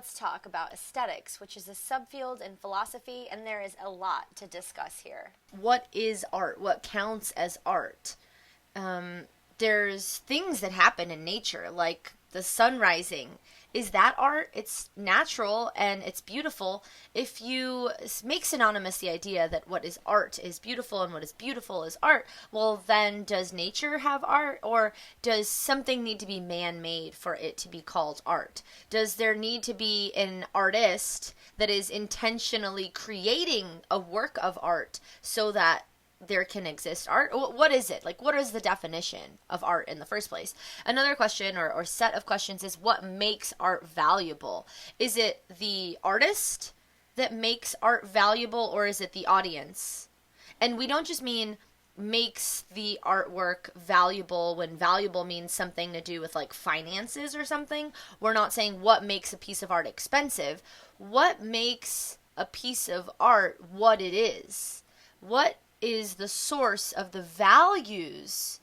let's talk about aesthetics, which is a subfield in philosophy, and there is a lot to discuss here. What is art? What counts as art? There's things that happen in nature, like the sun rising. Is that art? It's natural and it's beautiful. If you make synonymous the idea that what is art is beautiful and what is beautiful is art, well, then does nature have art, or does something need to be man-made for it to be called art? Does there need to be an artist that is intentionally creating a work of art so that there can exist art? What is it? Like, what is the definition of art in the first place? Another question or set of questions is, what makes art valuable? Is it the artist that makes art valuable, or is it the audience? And we don't just mean makes the artwork valuable when valuable means something to do with like finances or something. We're not saying what makes a piece of art expensive. What makes a piece of art what it is? What is the source of the values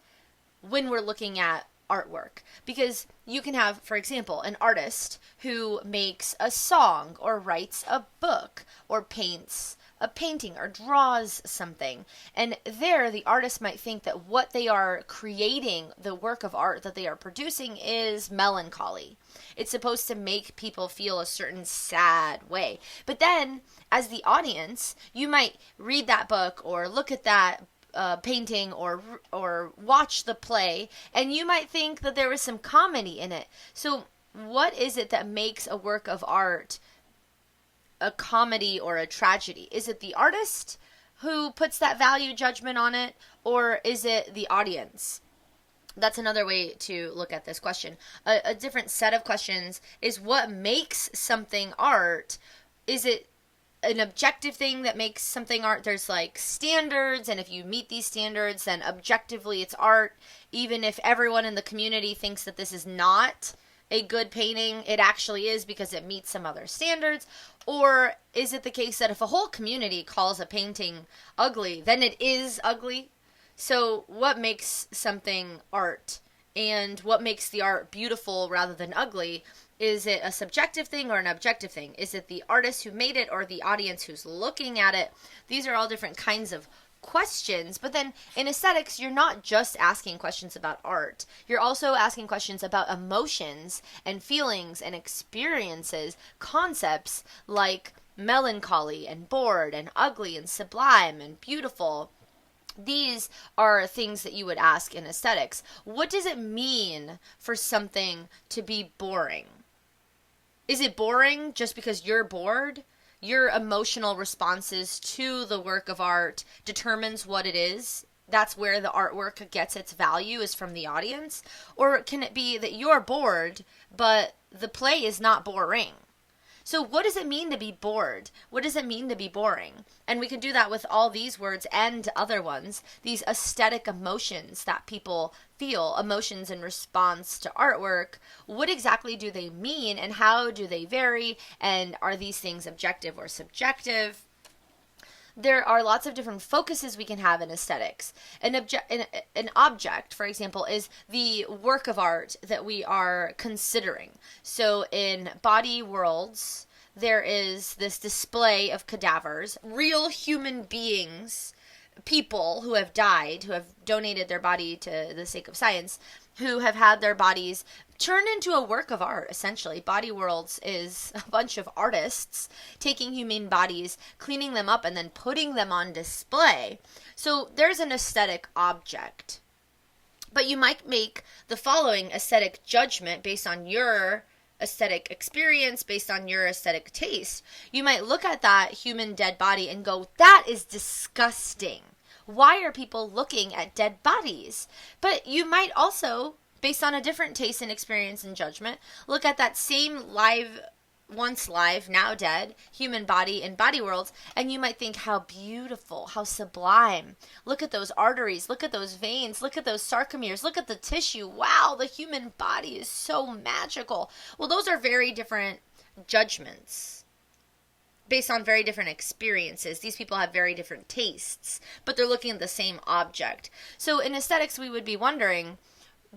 when we're looking at artwork? Because you can have, for example, an artist who makes a song or writes a book or paints a painting or draws something, and there the artist might think that what they are creating, the work of art that they are producing, is melancholy. It's supposed to make people feel a certain sad way. But then, as the audience, you might read that book or look at that painting or watch the play, and you might think that there was some comedy in it. So what is it that makes a work of art a comedy or a tragedy? Is it the artist who puts that value judgment on it, or is it the audience? That's another way to look at this question. A different set of questions is, what makes something art? Is it an objective thing that makes something art? There's like standards, and if you meet these standards, then objectively it's art. Even if everyone in the community thinks that this is not a good painting, it actually is because it meets some other standards. Or is it the case that if a whole community calls a painting ugly, then it is ugly? So what makes something art, and what makes the art beautiful rather than ugly? Is it a subjective thing or an objective thing? Is it the artist who made it or the audience who's looking at it? These are all different kinds of questions. But then in aesthetics, you're not just asking questions about art. You're also asking questions about emotions and feelings and experiences, concepts like melancholy and bored and ugly and sublime and beautiful. These are things that you would ask in aesthetics. What does it mean for something to be boring? Is it boring just because you're bored? Your emotional responses to the work of art determines what it is. That's where the artwork gets its value, is from the audience. Or can it be that you're bored, but the play is not boring? So what does it mean to be bored? What does it mean to be boring? And we can do that with all these words and other ones, these aesthetic emotions that people feel, emotions in response to artwork. What exactly do they mean, and how do they vary? And are these things objective or subjective? There are lots of different focuses we can have in aesthetics. An object, for example, is the work of art that we are considering. So in body worlds, there is this display of cadavers, real human beings, people who have died, who have donated their body to the sake of science, who have had their bodies turned into a work of art, essentially. Body Worlds is a bunch of artists taking human bodies, cleaning them up, and then putting them on display. So there's an aesthetic object. But you might make the following aesthetic judgment based on your aesthetic experience, based on your aesthetic taste. You might look at that human dead body and go, that is disgusting. Why are people looking at dead bodies? But you might also, based on a different taste and experience and judgment, look at that same once live, now dead, human body in Body Worlds, and you might think, how beautiful, how sublime. Look at those arteries, look at those veins, look at those sarcomeres, look at the tissue. Wow, the human body is so magical. Well, those are very different judgments based on very different experiences. These people have very different tastes, but they're looking at the same object. So in aesthetics, we would be wondering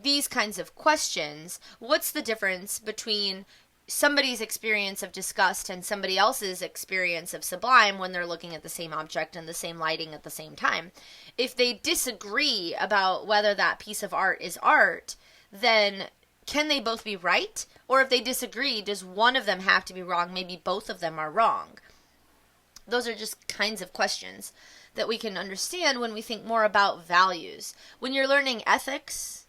these kinds of questions. What's the difference between somebody's experience of disgust and somebody else's experience of sublime when they're looking at the same object and the same lighting at the same time. If they disagree about whether that piece of art is art, then can they both be right? Or if they disagree, does one of them have to be wrong? Maybe both of them are wrong. Those are just kinds of questions that we can understand when we think more about values. When you're learning ethics,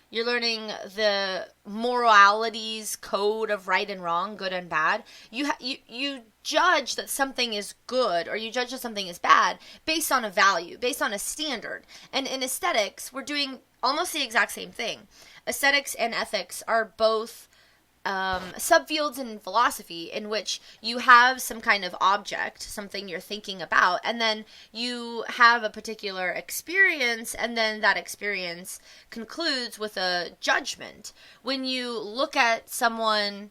you're learning the moralities code of right and wrong, good and bad. You judge that something is good or you judge that something is bad based on a value, based on a standard. And in aesthetics, we're doing almost the exact same thing. Aesthetics and ethics are both subfields in philosophy in which you have some kind of object, something you're thinking about, and then you have a particular experience, and then that experience concludes with a judgment. When you look at someone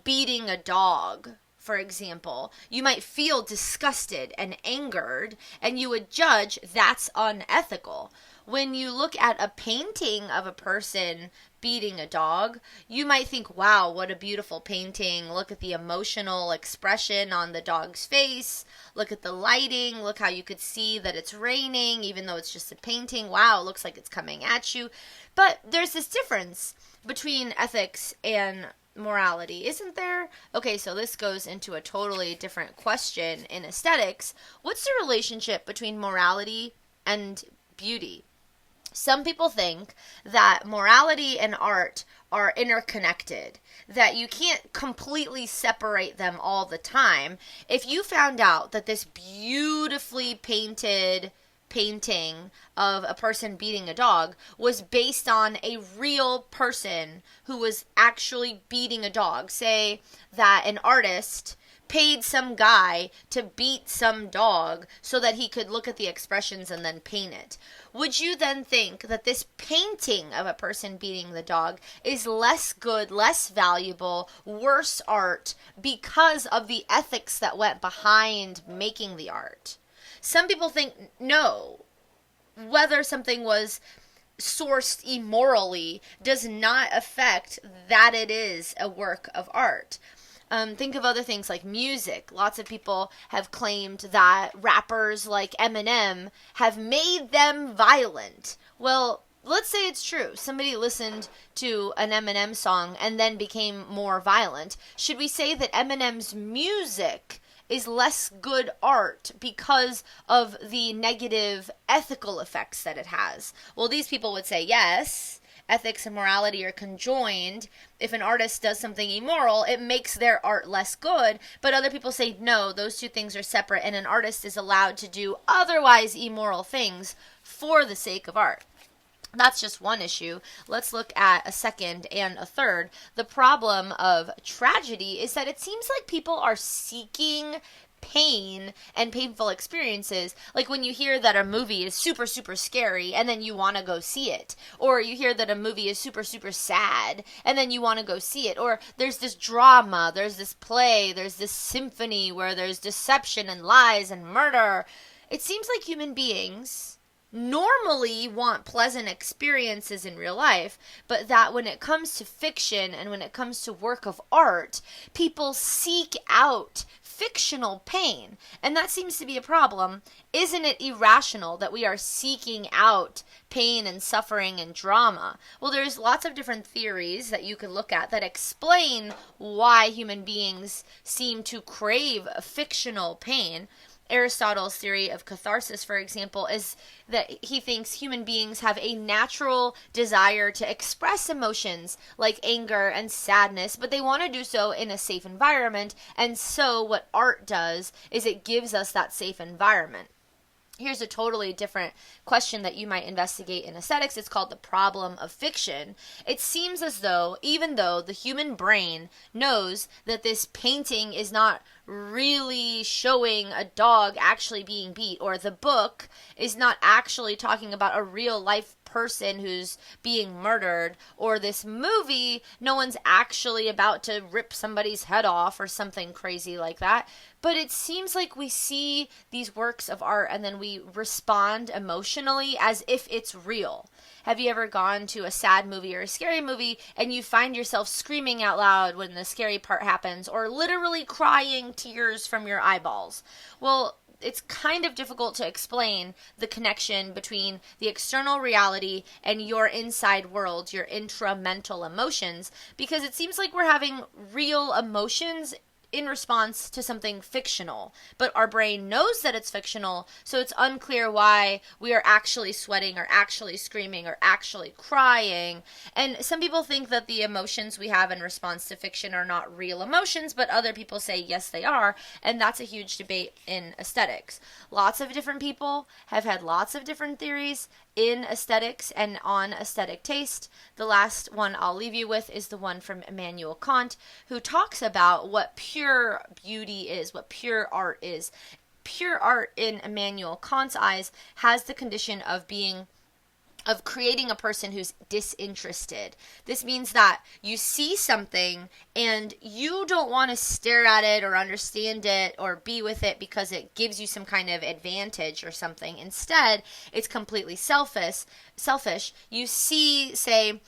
beating a dog, for example, you might feel disgusted and angered, and you would judge that's unethical. When you look at a painting of a person beating a dog, you might think, wow, what a beautiful painting. Look at the emotional expression on the dog's face. Look at the lighting. Look how you could see that it's raining, even though it's just a painting. Wow, it looks like it's coming at you. But there's this difference between ethics and morality, isn't there? Okay, so this goes into a totally different question in aesthetics. What's the relationship between morality and beauty? Some people think that morality and art are interconnected, that you can't completely separate them all the time. If you found out that this beautifully painted painting of a person beating a dog was based on a real person who was actually beating a dog, say that an artist paid some guy to beat some dog so that he could look at the expressions and then paint it, would you then think that this painting of a person beating the dog is less good, less valuable, worse art because of the ethics that went behind making the art? Some people think no, whether something was sourced immorally does not affect that it is a work of art. Think of other things like music. Lots of people have claimed that rappers like Eminem have made them violent. Well, let's say it's true. Somebody listened to an Eminem song and then became more violent. Should we say that Eminem's music is less good art because of the negative ethical effects that it has? Well, these people would say yes. Ethics and morality are conjoined. If an artist does something immoral, it makes their art less good. But other people say, no, those two things are separate, and an artist is allowed to do otherwise immoral things for the sake of art. That's just one issue. Let's look at a second and a third. The problem of tragedy is that it seems like people are seeking pain and painful experiences, like when you hear that a movie is super, super scary and then you want to go see it, or you hear that a movie is super, super sad and then you want to go see it, or there's this drama, there's this play, there's this symphony where there's deception and lies and murder. It seems like human beings normally want pleasant experiences in real life, but that when it comes to fiction and when it comes to work of art, people seek out fictional pain. And that seems to be a problem. Isn't it irrational that we are seeking out pain and suffering and drama? Well, there's lots of different theories that you could look at that explain why human beings seem to crave fictional pain. Aristotle's theory of catharsis, for example, is that he thinks human beings have a natural desire to express emotions like anger and sadness, but they want to do so in a safe environment, and so what art does is it gives us that safe environment. Here's a totally different question that you might investigate in aesthetics. It's called the problem of fiction. It seems as though, even though the human brain knows that this painting is not really showing a dog actually being beat, or the book is not actually talking about a real life person who's being murdered, or this movie, no one's actually about to rip somebody's head off or something crazy like that. But it seems like we see these works of art and then we respond emotionally as if it's real. Have you ever gone to a sad movie or a scary movie and you find yourself screaming out loud when the scary part happens, or literally crying tears from your eyeballs? Well, it's kind of difficult to explain the connection between the external reality and your inside world, your intramental emotions, because it seems like we're having real emotions in response to something fictional, but our brain knows that it's fictional, so it's unclear why we are actually sweating or actually screaming or actually crying. And some people think that the emotions we have in response to fiction are not real emotions, but other people say yes they are, and that's a huge debate in aesthetics. Lots of different people have had lots of different theories in aesthetics and on aesthetic taste. The last one I'll leave you with is the one from Immanuel Kant, who talks about what pure beauty is, what pure art is. Pure art in Immanuel Kant's eyes has the condition of creating a person who's disinterested. This means that you see something and you don't want to stare at it or understand it or be with it because it gives you some kind of advantage or something. Instead, it's completely selfish. You see, say,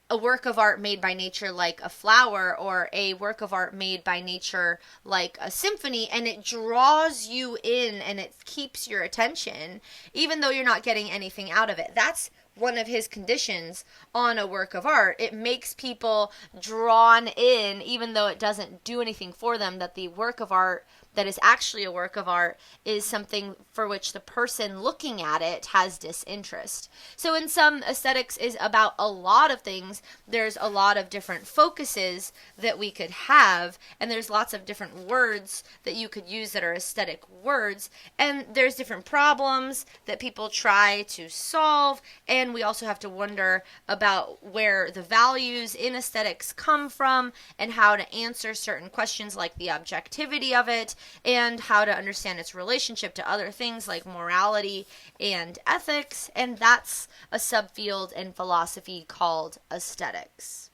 a work of art made by nature like a flower, or a work of art made by nature like a symphony, and it draws you in and it keeps your attention even though you're not getting anything out of it. That's one of his conditions on a work of art. It makes people drawn in even though it doesn't do anything for them, that the work of art that is actually a work of art is something for which the person looking at it has disinterest. So in some, aesthetics is about a lot of things. There's a lot of different focuses that we could have, and there's lots of different words that you could use that are aesthetic words, and there's different problems that people try to solve, and we also have to wonder about where the values in aesthetics come from and how to answer certain questions like the objectivity of it, and how to understand its relationship to other things like morality and ethics, and that's a subfield in philosophy called aesthetics.